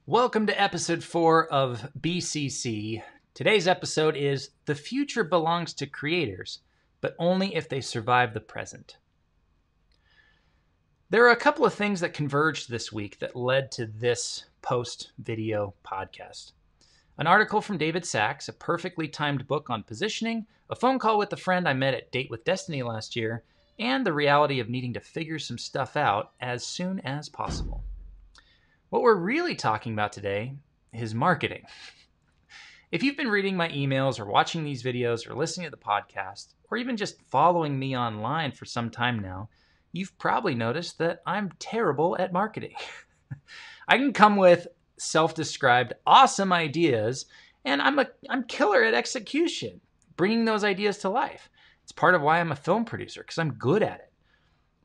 Welcome to episode 4 of BCC. Today's episode is The Future Belongs to Creators, but only if they survive the present. There are a couple of things that converged this week that led to this post-video podcast. An article from David Sachs, a perfectly timed book on positioning, a phone call with a friend I met at Date with Destiny last year, and the reality of needing to figure some stuff out as soon as possible. What we're really talking about today is marketing. If you've been reading my emails or watching these videos or listening to the podcast, or even just following me online for some time now, you've probably noticed that I'm terrible at marketing. I can come with self-described awesome ideas, and I'm killer at execution, bringing those ideas to life. It's part of why I'm a film producer, because I'm good at it.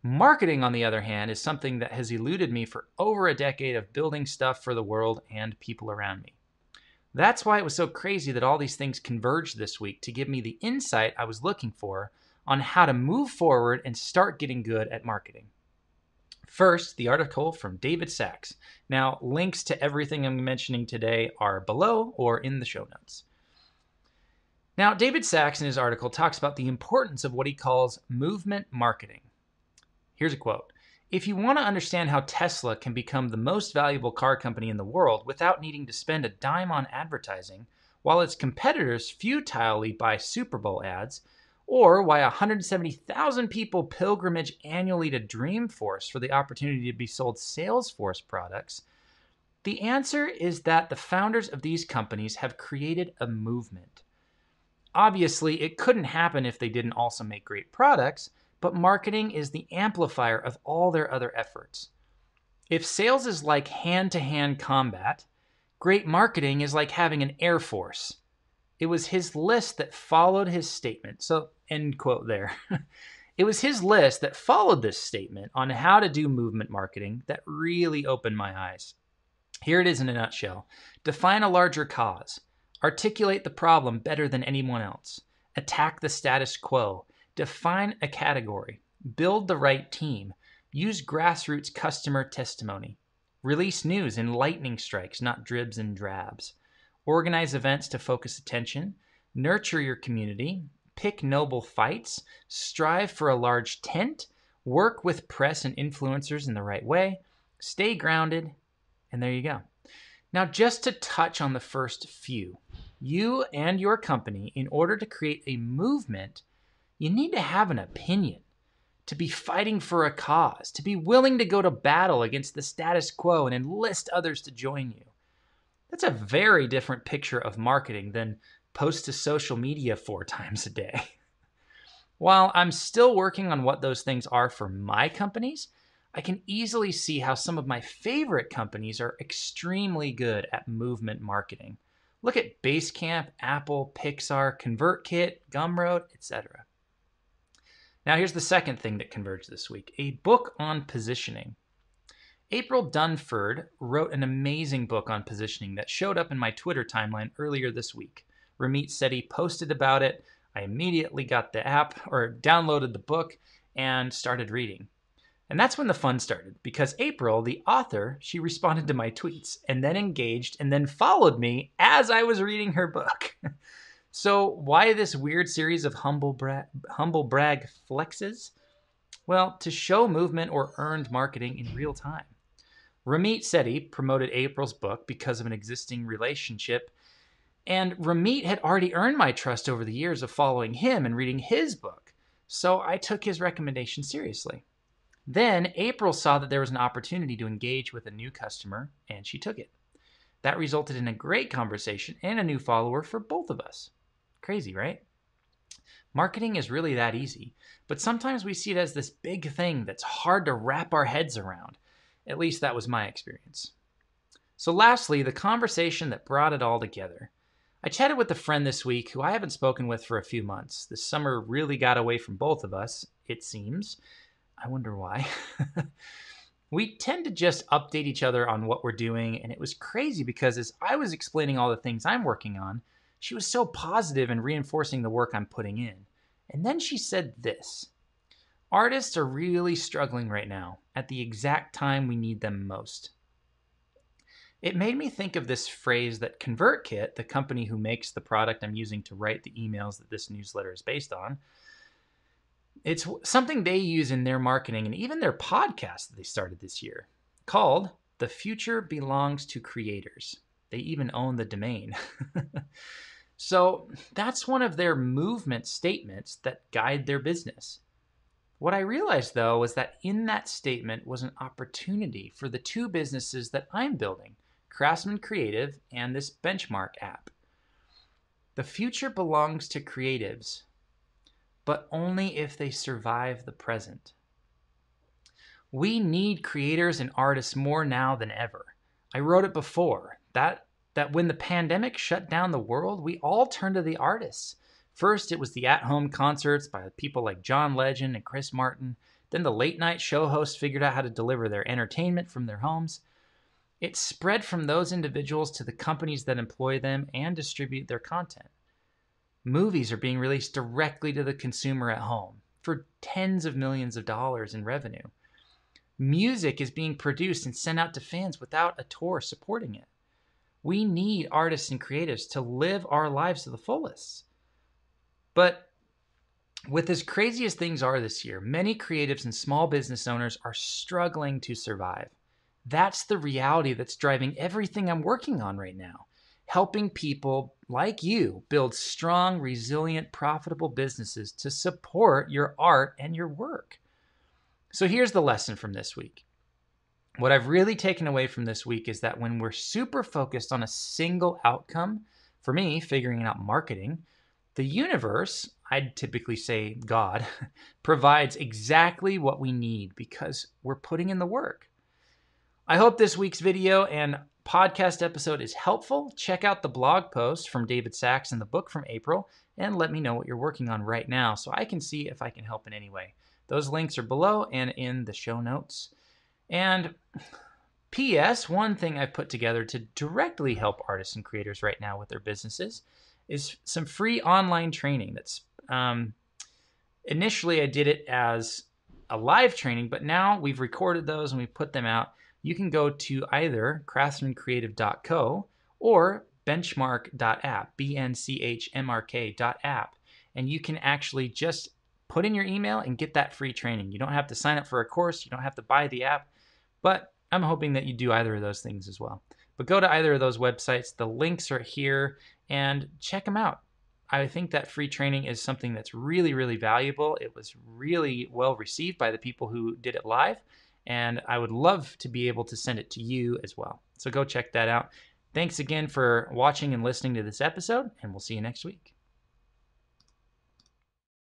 Marketing, on the other hand, is something that has eluded me for over a decade of building stuff for the world and people around me. That's why it was so crazy that all these things converged this week to give me the insight I was looking for on how to move forward and start getting good at marketing. First, the article from David Sachs. Now, links to everything I'm mentioning today are below or in the show notes. Now, David Sachs in his article talks about the importance of what he calls movement marketing. Here's a quote. If you want to understand how Tesla can become the most valuable car company in the world without needing to spend a dime on advertising, while its competitors futilely buy Super Bowl ads, or why 170,000 people pilgrimage annually to Dreamforce for the opportunity to be sold Salesforce products, the answer is that the founders of these companies have created a movement. Obviously, it couldn't happen if they didn't also make great products, but marketing is the amplifier of all their other efforts. If sales is like hand-to-hand combat, great marketing is like having an air force. It was his list that followed his statement. So, end quote there. It was his list that followed this statement on how to do movement marketing that really opened my eyes. Here it is in a nutshell. Define a larger cause. Articulate the problem better than anyone else. Attack the status quo. Define a category, build the right team, use grassroots customer testimony, release news in lightning strikes, not dribs and drabs, organize events to focus attention, nurture your community, pick noble fights, strive for a large tent, work with press and influencers in the right way, stay grounded, and there you go. Now, just to touch on the first few, you and your company, in order to create a movement, you need to have an opinion, to be fighting for a cause, to be willing to go to battle against the status quo and enlist others to join you. That's a very different picture of marketing than post to social media 4 times a day. While I'm still working on what those things are for my companies, I can easily see how some of my favorite companies are extremely good at movement marketing. Look at Basecamp, Apple, Pixar, ConvertKit, Gumroad, etc. Now here's the second thing that converged this week, a book on positioning. April Dunford wrote an amazing book on positioning that showed up in my Twitter timeline earlier this week. Ramit Sethi posted about it. I immediately got the app or downloaded the book and started reading. And that's when the fun started, because April, the author, she responded to my tweets and then engaged and then followed me as I was reading her book. So why this weird series of humble brag flexes? Well, to show movement or earned marketing in real time. Ramit Sethi promoted April's book because of an existing relationship, and Ramit had already earned my trust over the years of following him and reading his book, so I took his recommendation seriously. Then April saw that there was an opportunity to engage with a new customer, and she took it. That resulted in a great conversation and a new follower for both of us. Crazy, right? Marketing is really that easy, but sometimes we see it as this big thing that's hard to wrap our heads around. At least that was my experience. So lastly, the conversation that brought it all together. I chatted with a friend this week who I haven't spoken with for a few months. This summer really got away from both of us, it seems. I wonder why. We tend to just update each other on what we're doing, and it was crazy because as I was explaining all the things I'm working on, she was so positive and reinforcing the work I'm putting in. And then she said this: artists are really struggling right now at the exact time we need them most. It made me think of this phrase that ConvertKit, the company who makes the product I'm using to write the emails that this newsletter is based on, it's something they use in their marketing and even their podcast that they started this year, called "The Future Belongs to Creators." They even own the domain. So that's one of their movement statements that guide their business. What I realized, though, was that in that statement was an opportunity for the two businesses that I'm building, Craftsman Creative and this Benchmark app. The future belongs to creatives, but only if they survive the present. We need creators and artists more now than ever. I wrote it before, that when the pandemic shut down the world, we all turned to the artists. First, it was the at-home concerts by people like John Legend and Chris Martin. Then the late-night show hosts figured out how to deliver their entertainment from their homes. It spread from those individuals to the companies that employ them and distribute their content. Movies are being released directly to the consumer at home for tens of millions of dollars in revenue. Music is being produced and sent out to fans without a tour supporting it. We need artists and creatives to live our lives to the fullest. But with as crazy as things are this year, many creatives and small business owners are struggling to survive. That's the reality that's driving everything I'm working on right now, helping people like you build strong, resilient, profitable businesses to support your art and your work. So here's the lesson from this week. What I've really taken away from this week is that when we're super focused on a single outcome, for me, figuring out marketing, the universe, I'd typically say God, provides exactly what we need because we're putting in the work. I hope this week's video and podcast episode is helpful. Check out the blog post from David Sachs and the book from April, and let me know what you're working on right now so I can see if I can help in any way. Those links are below and in the show notes. And P.S., one thing I've put together to directly help artists and creators right now with their businesses is some free online training. That's initially I did it as a live training, but now we've recorded those and we've put them out. You can go to either craftsmancreative.co or benchmark.app, benchmark.app, and you can actually just put in your email and get that free training. You don't have to sign up for a course. You don't have to buy the app, but I'm hoping that you do either of those things as well. But go to either of those websites. The links are here and check them out. I think that free training is something that's really, really valuable. It was really well received by the people who did it live, and I would love to be able to send it to you as well. So go check that out. Thanks again for watching and listening to this episode, and we'll see you next week.